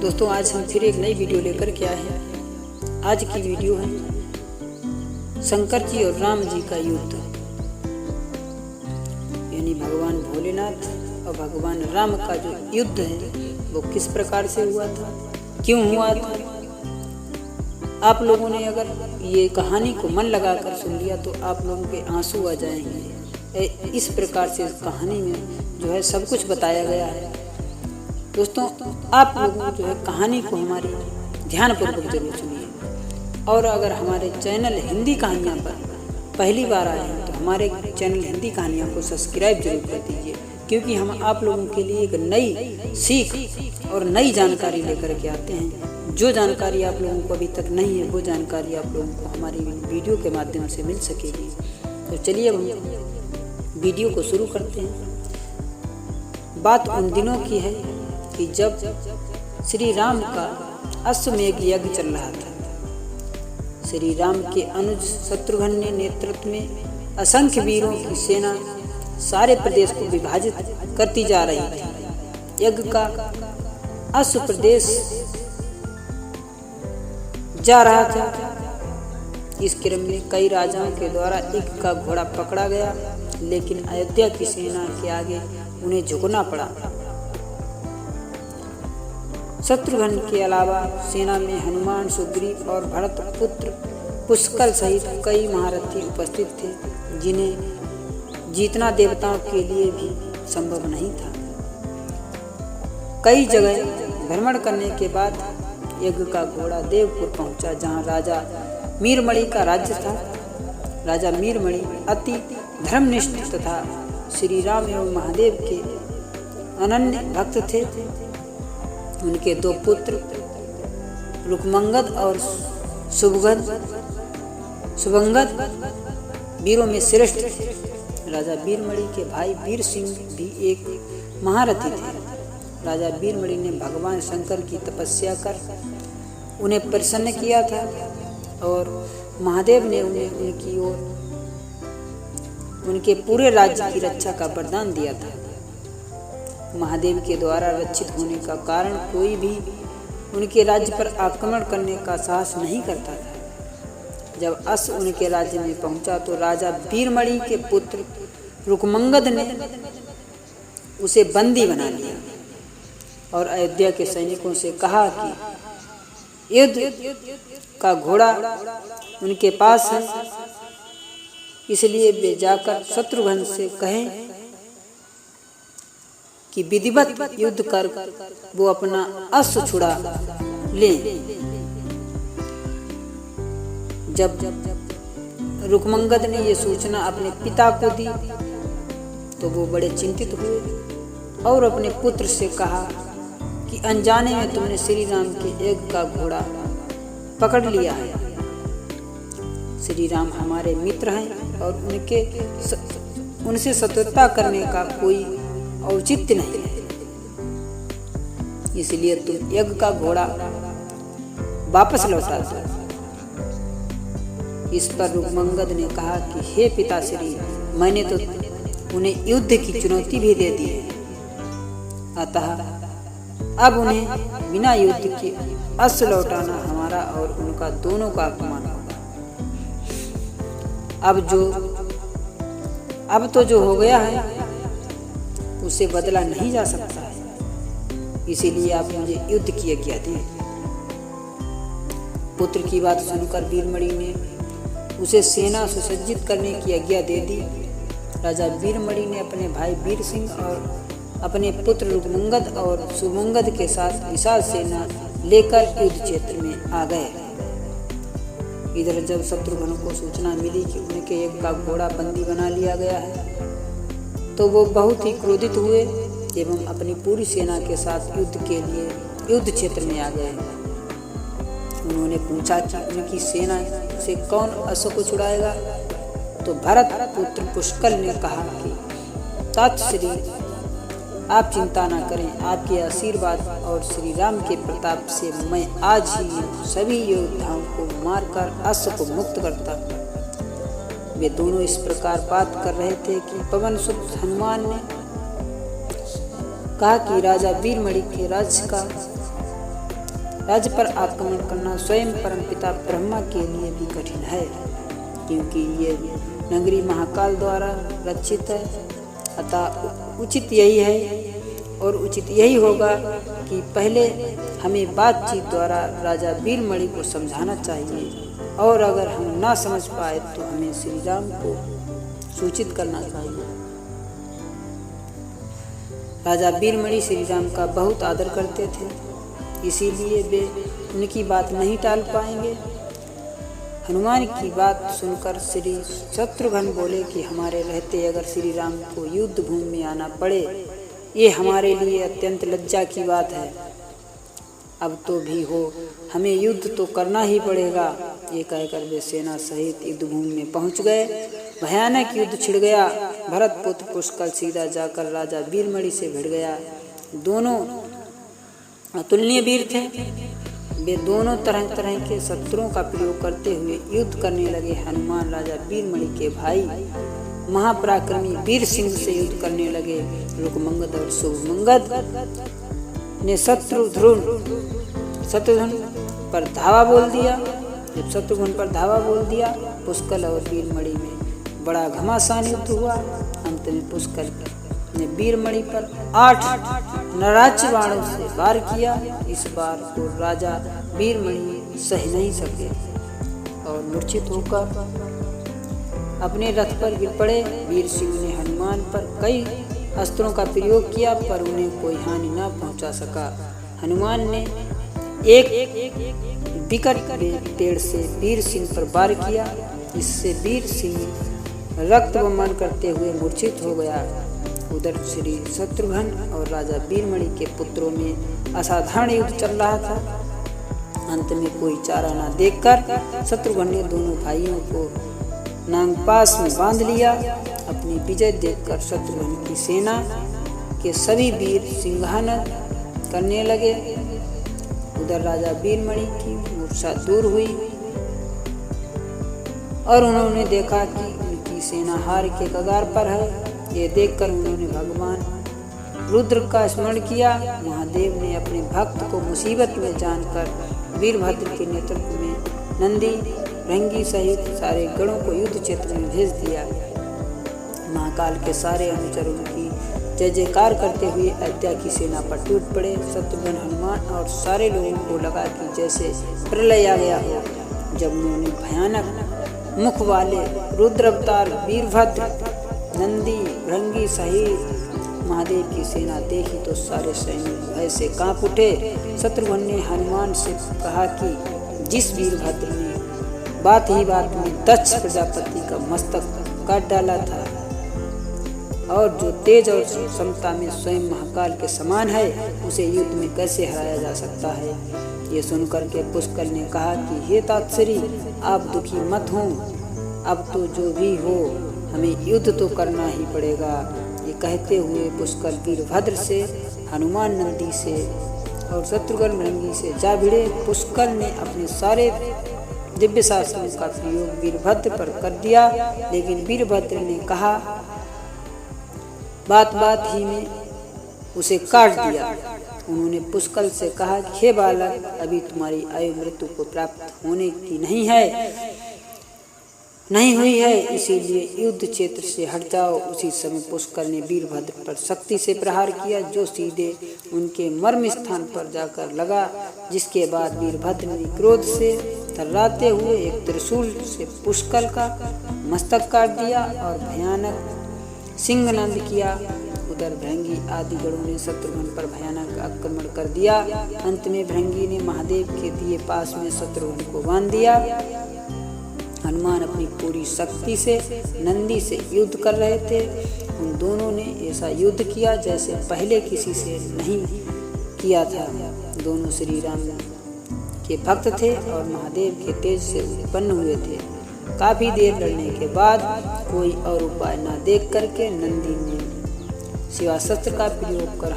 दोस्तों, आज हम फिर एक नई वीडियो लेकर के आए हैं। आज की वीडियो है शंकर जी और राम जी का युद्ध, यानी भगवान भोलेनाथ और भगवान राम का जो युद्ध है वो किस प्रकार से हुआ था, क्यों हुआ था। आप लोगों ने अगर ये कहानी को मन लगाकर सुन लिया तो आप लोगों के आंसू आ जाएंगे। इस प्रकार से इस कहानी में जो है सब कुछ बताया गया है। दोस्तों, आप लोग जो है कहानी को हमारी ध्यानपूर्वक जरूर सुनिए, और अगर हमारे चैनल हिंदी कहानियाँ पर पहली बार आए हैं तो हमारे चैनल हिंदी कहानियाँ को सब्सक्राइब जरूर कर दीजिए, क्योंकि हम आप लोगों के लिए एक नई सीख और नई जानकारी लेकर के आते हैं। जो जानकारी आप लोगों को अभी तक नहीं है वो जानकारी आप लोगों को हमारी वीडियो के माध्यम से मिल सकेगी। तो चलिए अब हम वीडियो को शुरू करते हैं। बात उन दिनों की है कि जब श्री राम का अश्वमेध यज्ञ चल रहा था। श्री राम के अनुज शत्रुघ्न ने नेतृत्व में असंख्य वीरों की सेना सारे प्रदेश को विभाजित करती जा रही थी। यज्ञ का अश्व प्रदेश जा रहा था। इस क्रम में कई राजाओं के द्वारा एक का घोड़ा पकड़ा गया, लेकिन अयोध्या की सेना के आगे उन्हें झुकना पड़ा। शत्रुघ्न के अलावा सेना में हनुमान, सुग्रीव और भरत पुत्र पुष्कर सहित कई महारथी उपस्थित थे, जिन्हें जीतना देवताओं के लिए भी संभव नहीं था। कई जगह भ्रमण करने के बाद यज्ञ का घोड़ा देवपुर पहुंचा, जहां राजा मीरमणि का राज्य था। राजा मीरमणि अति धर्मनिष्ठ तथा श्री राम एवं महादेव के अनन्य भक्त थे। उनके दो पुत्र रुकमंगद और सुभंगद वीरों में श्रेष्ठ थे। राजा वीरमणि के भाई वीर सिंह भी एक महारथी थे। राजा वीरमणि ने भगवान शंकर की तपस्या कर उन्हें प्रसन्न किया था, और महादेव ने उन्हें उनकी ओर उनके पूरे राज्य की रक्षा का वरदान दिया था। महादेव के द्वारा रक्षित होने का कारण कोई भी उनके राज्य पर आक्रमण करने का साहस नहीं करता था। जब अश्व उनके राज्य में पहुंचा तो राजा वीरमणि के पुत्र रुकमंगद ने उसे बंदी बना लिया और अयोध्या के सैनिकों से कहा कि युद्ध का घोड़ा उनके पास है, इसलिए वे जाकर शत्रुघ्न से कहें कि विधिवत युद्ध कर वो अपना अश्व छुड़ा ले। जब रुकमंगद ने ये सूचना अपने पिता को दी तो वो बड़े चिंतित हुए और अपने पुत्र से कहा कि अनजाने में तुमने श्री राम के यज्ञ का घोड़ा पकड़ लिया है। श्री राम हमारे मित्र हैं और उनसे शत्रुता करने का कोई औचित्य नहीं है, इसलिए तुम यज्ञ का घोड़ा वापस लौटा दो। इस पर रुकमंगद ने कहा कि हे पिताश्री, मैंने तो उन्हें युद्ध की चुनौती भी दे दी है, अतः अब उन्हें बिना युद्ध के अश्व लौटाना हमारा और उनका दोनों का अपमान होगा। अब तो जो हो गया है उसे बदला नहीं जा सकता है, इसीलिए आप मुझे युद्ध की आज्ञा दी। पुत्र की बात सुनकर वीरमणि ने उसे सेना सुसज्जित करने की आज्ञा दे दी। राजा वीरमणि ने अपने भाई वीर सिंह और अपने पुत्र रुकमंगद और सुमंगद के साथ विशाल सेना लेकर युद्ध क्षेत्र में आ गए। इधर जब शत्रुघ्न को सूचना मिली कि उनके एक का घोड़ा बंदी बना लिया गया है तो वो बहुत ही क्रोधित हुए एवं अपनी पूरी सेना के साथ युद्ध के लिए युद्ध क्षेत्र में आ गए। उन्होंने पूछा कि उनकी सेना से कौन अश्व को छुड़ाएगा, तो भरत पुत्र पुष्कर ने कहा कि तातश्री, आप चिंता न करें, आपके आशीर्वाद और श्री राम के प्रताप से मैं आज ही सभी योद्धाओं को मारकर अश्व को मुक्त करता हूँ। वे दोनों इस प्रकार बात कर रहे थे कि पवन सुत हनुमान ने कहा कि राजा वीरमणि के राज्य का राज्य पर आक्रमण करना स्वयं परमपिता ब्रह्मा के लिए भी कठिन है, क्योंकि ये नगरी महाकाल द्वारा रक्षित है। अतः उचित यही है और उचित यही होगा कि पहले हमें बातचीत द्वारा राजा वीरमणि को समझाना चाहिए, और अगर हम ना समझ पाए तो हमें श्री राम को सूचित करना चाहिए। राजा वीरमणि श्री राम का बहुत आदर करते थे, इसीलिए वे उनकी बात नहीं टाल पाएंगे। हनुमान की बात सुनकर श्री शत्रुघ्न बोले कि हमारे रहते अगर श्री राम को युद्ध भूमि में आना पड़े, ये हमारे लिए अत्यंत लज्जा की बात है। अब तो भी हो, हमें युद्ध तो करना ही पड़ेगा। ये कहकर वे सेना सहित युद्ध भूमि में पहुंच गए। भयानक युद्ध छिड़ गया। भरत पुत्र पुष्कल सीधा जाकर राजा वीरमणि से भिड़ गया। दोनों अतुलनीय वीर थे। वे दोनों तरह तरह के शस्त्रों का प्रयोग करते हुए युद्ध करने लगे। हनुमान राजा वीरमणि के भाई महापराक्रमी वीर सिंह से युद्ध करने लगे। रुकमंगद और शुभमंगद ने शत्रुघ्न पर धावा बोल दिया। जब शत्रुघ्न पर धावा बोल दिया, पुष्कल और वीरमणि में बड़ा घमासान युद्ध हुआ। अंत में पुष्कल ने वीरमणि पर 8 नराच बाणों से वार किया। इस बार को राजा वीरमणि सह नहीं सके और मूर्छित होकर अपने रथ पर गिर पड़े। वीर सिंह ने हनुमान पर कई अस्त्रों का प्रयोग किया, पर उन्हें कोई हानि न पहुंचा सका। हनुमान ने एक विकट पेड़ से वीर सिंह पर वार किया। इससे वीर सिंह रक्त बमन करते हुए मूर्छित हो गया। उधर श्री शत्रुघ्न और राजा वीरमणि के पुत्रों में असाधारण युद्ध चल रहा था। अंत में कोई चारा न देखकर शत्रुघ्न ने दोनों भाइयों को नागपास में बांध लिया। अपनी विजय देखकर शत्रुघ्न की सेना के सभी वीर सिंहासन करने लगे। उधर राजा वीरमणि की मूर्छा दूर हुई और उन्होंने देखा कि उनकी सेना हार के कगार पर है। ये देखकर उन्होंने भगवान रुद्र का स्मरण किया। महादेव ने अपने भक्त को मुसीबत में जानकर वीरभद्र के नेतृत्व में नंदी भृंगी सहित सारे गणों को युद्ध क्षेत्र में भेज दिया। महाकाल के सारे अनुचर उनकी जय जयकार करते हुए अयोध्या की सेना पर टूट पड़े। शत्रुघ्न, हनुमान और सारे लोगों को लगा कि जैसे प्रलय आ गया हो। जब उन्होंने भयानक मुख वाले रुद्र अवतार वीरभद्र, नंदी भृंगी सहित महादेव की सेना देखी तो सारे सैनिक भय से कांप उठे। शत्रुघ्न ने हनुमान से कहा कि जिस वीरभद्र ने बात ही बात में दक्ष प्रजापति का मस्तक काट डाला था और जो तेज और क्षमता में स्वयं महाकाल के समान है, उसे युद्ध में कैसे हराया जा सकता है। ये सुनकर के पुष्कल ने कहा कि हे तात्सरी, आप दुखी मत हो। अब तो जो भी हो, हमें युद्ध तो करना ही पड़ेगा। ये कहते हुए पुष्कल वीरभद्र से, हनुमान नंदी से और शत्रुघ्न भृंगी से जा भिड़े। पुष्कल ने अपने सारे दिव्य शास्त्रों का प्रयोग वीरभद्र पर कर दिया, लेकिन वीरभद्र ने कहा बात बात ही में उसे काट दिया। उन्होंने पुष्कल से कहा कि हे बालक, अभी तुम्हारी आयु मृत्यु को प्राप्त होने की नहीं हुई है, इसीलिए युद्ध क्षेत्र से हट जाओ। उसी समय पुष्कल ने वीरभद्र पर शक्ति से प्रहार किया, जो सीधे उनके मर्म स्थान पर जाकर लगा। जिसके बाद वीरभद्र ने क्रोध से थर्राते हुए एक त्रिशूल से पुष्कल का मस्तक काट दिया और भयानक सिंहनाद किया। उधर भृंगी आदि गणों ने शत्रुघ्न पर भयानक आक्रमण कर दिया। अंत में भृंगी ने महादेव के दिए पास में शत्रुघ्न को बांध दिया। हनुमान अपनी पूरी शक्ति से नंदी से युद्ध कर रहे थे। उन दोनों ने ऐसा युद्ध किया जैसे पहले किसी से नहीं किया था। दोनों श्री राम के भक्त थे और महादेव के तेज से उत्पन्न हुए थे। काफी देर लड़ने के बाद कोई और उपाय न देख करके नंदी ने शिवास्त्र का प्रयोग कर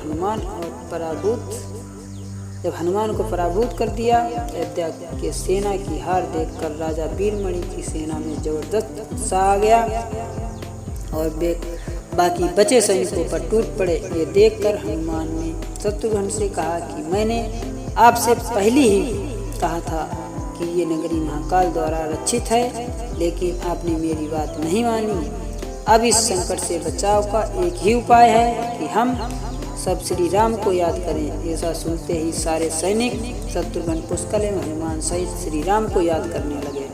जब हनुमान को पराभूत कर दिया। अयोध्या के सेना की हार देखकर राजा वीरमणि की सेना में जबरदस्त उत्साह आ गया और वे बाकी बचे सैनिकों पर टूट पड़े। ये देखकर हनुमान ने शत्रुघ्न से कहा कि मैंने आपसे पहले ही कहा था कि ये नगरी महाकाल द्वारा रक्षित है, लेकिन आपने मेरी बात नहीं मानी। अब इस संकट से बचाव का एक ही उपाय है कि हम सब श्री राम को याद करें। ऐसा सुनते ही सारे सैनिक शत्रुघ्न, पुष्कल एवं हनुमान सहित श्री राम को याद करने लगे।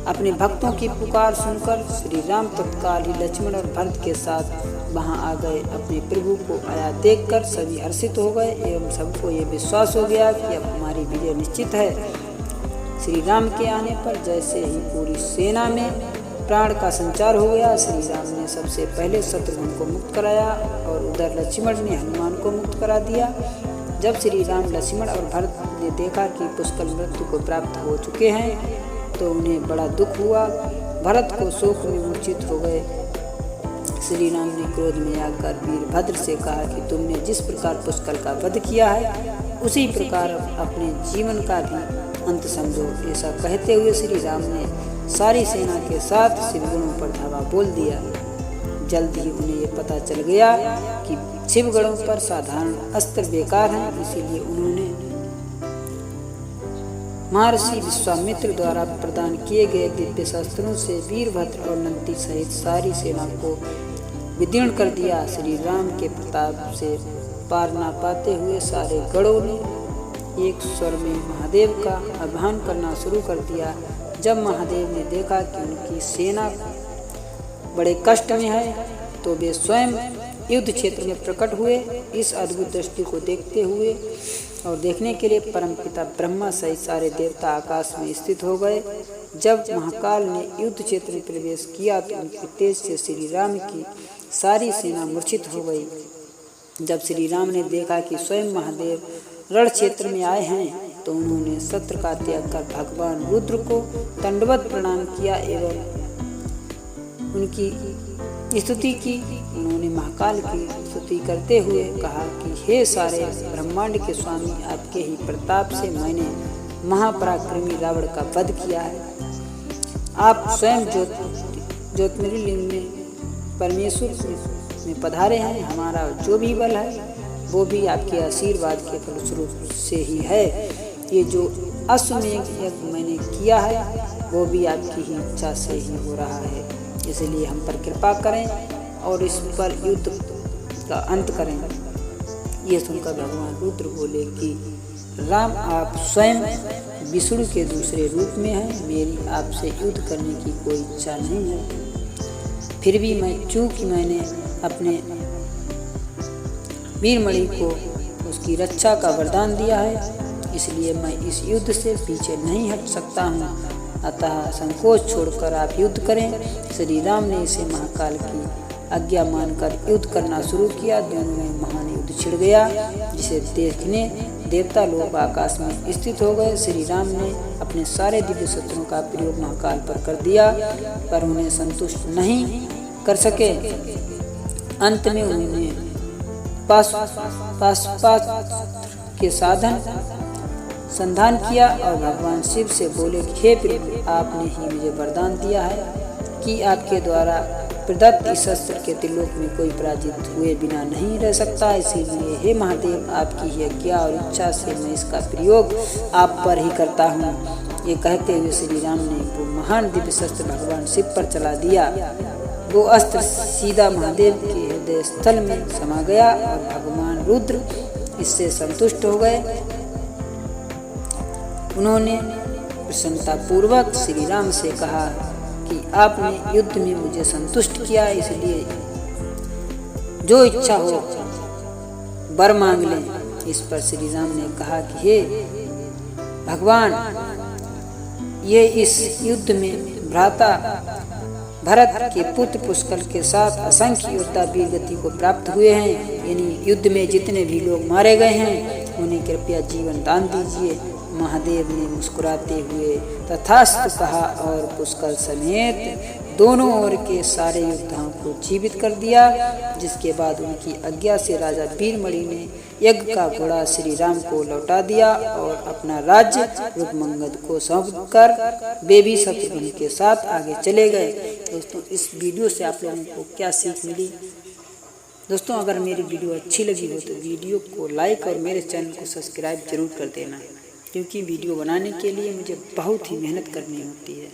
अपने भक्तों की पुकार सुनकर श्री राम तत्काल ही लक्ष्मण और भरत के साथ वहां आ गए। अपने प्रभु को आया देखकर सभी हर्षित हो गए एवं सबको ये विश्वास हो गया कि अब हमारी विजय निश्चित है। श्री राम के आने पर जैसे ही पूरी सेना में प्राण का संचार हो गया, श्री राम ने सबसे पहले शत्रुघ्न को मुक्त कराया और उधर लक्ष्मण ने हनुमान को मुक्त करा दिया। जब श्री राम, लक्ष्मण और भरत ने देखा कि पुष्कल मृत्यु को प्राप्त हो चुके हैं तो उन्हें बड़ा दुख हुआ। भरत को शोक में मूर्छित हो गए। श्री राम ने क्रोध में आकर वीरभद्र से कहा कि तुमने जिस प्रकार पुष्कल का वध किया है उसी प्रकार अपने जीवन का भी अंत समझो। ऐसा कहते हुए श्री राम ने सारी सेना के साथ शिवगणों पर धावा बोल दिया। जल्द ही उन्हें ये पता चल गया कि शिवगणों पर साधारण अस्त्र बेकार हैं, इसीलिए उन्होंने महर्षि विश्वामित्र द्वारा प्रदान किए गए दिव्य शस्त्रों से वीरभद्र और नंदी सहित सारी सेना को विदीर्ण कर दिया। श्री राम के प्रताप से पार ना पाते हुए सारे गणों ने एक स्वर में महादेव का आह्वान करना शुरू कर दिया। जब महादेव ने देखा कि उनकी सेना बड़े कष्ट में है तो वे स्वयं युद्ध क्षेत्र में प्रकट हुए। इस अद्भुत दृष्टि को देखते हुए और देखने के लिए परमपिता ब्रह्मा सहित सारे देवता आकाश में स्थित हो गए। जब महाकाल ने युद्ध क्षेत्र में प्रवेश किया तो उनके तेज से श्री राम की सारी सेना मूर्छित हो गई। जब श्री राम ने देखा कि स्वयं महादेव रण क्षेत्र में आए हैं तो उन्होंने शस्त्र का त्याग कर भगवान रुद्र को दंडवत प्रणाम किया एवं उनकी स्तुति की। उन्होंने महाकाल की स्तुति करते हुए कहा कि हे सारे ब्रह्मांड के स्वामी, आपके ही प्रताप से मैंने महापराक्रमी रावण का वध किया है। आप स्वयं ज्योतिर्लिंग में परमेश्वर में पधारे हैं। हमारा जो भी बल है वो भी आपके आशीर्वाद के फलस्वरूप से ही है। ये जो अश्वमेध यज्ञ मैंने किया है वो भी आपकी ही इच्छा से ही हो रहा है, इसलिए हम पर कृपा करें और इस पर युद्ध का अंत करें। ये सुनकर भगवान रुद्र बोले कि राम, आप स्वयं विष्णु के दूसरे रूप में हैं। मेरी आपसे युद्ध करने की कोई इच्छा नहीं है। फिर भी चूंकि मैंने अपने वीरमणि को उसकी रक्षा का वरदान दिया है, इसलिए मैं इस युद्ध से पीछे नहीं हट सकता हूँ। अतः संकोच छोड़कर आप युद्ध करें। श्री राम ने इसे महाकाल की आज्ञा मानकर युद्ध करना शुरू किया। दोनों में महान युद्ध छिड़ गया, जिसे देखने देवता लोग आकाश में स्थित हो गए। श्री राम ने अपने सारे दिव्य शस्त्रों का प्रयोग महाकाल पर कर दिया, पर उन्हें संतुष्ट नहीं कर सके। अंत में उन्होंने पाशुपत्र के साधन संधान किया और भगवान शिव से बोले कि हे प्रभु, आपने ही मुझे वरदान दिया है कि आपके द्वारा प्रदत्त इस शस्त्र के त्रिलोक में कोई पराजित हुए बिना नहीं रह सकता। इसीलिए हे महादेव, आपकी ही आज्ञा और इच्छा से मैं इसका प्रयोग आप पर ही करता हूँ। ये कहते हुए श्री राम ने वो महान दिव्य शस्त्र भगवान शिव पर चला दिया। वो अस्त्र सीधा महादेव के हृदय स्थल में समा गया और भगवान रुद्र इससे संतुष्ट हो गए। उन्होंने प्रसन्नता पूर्वक श्री राम से कहा कि आपने युद्ध में मुझे संतुष्ट किया, इसलिए जो इच्छा हो वर मांग लें। इस पर श्री राम ने कहा कि हे भगवान, ये इस युद्ध में भ्राता भरत के पुत्र पुष्कल के साथ असंख्य योद्धा वीर गति को प्राप्त हुए हैं। यानी युद्ध में जितने भी लोग मारे गए हैं उन्हें कृपया जीवन दान दीजिए। महादेव ने मुस्कुराते हुए तथास्तु कहा और पुष्कल समेत दोनों ओर के सारे योद्धाओं को जीवित कर दिया। जिसके बाद उनकी आज्ञा से राजा वीरमणि ने यज्ञ का घोड़ा श्री राम को लौटा दिया और अपना राज्य रुक्मंगद को सौंपकर वे भी शत्रुघ्न के साथ आगे चले गए। दोस्तों, इस वीडियो से आप लोगों को क्या सीख मिली दोस्तों अगर मेरी वीडियो अच्छी लगी हो तो वीडियो को लाइक और मेरे चैनल को सब्सक्राइब जरूर कर देना, क्योंकि वीडियो बनाने के लिए मुझे बहुत ही मेहनत करनी होती है।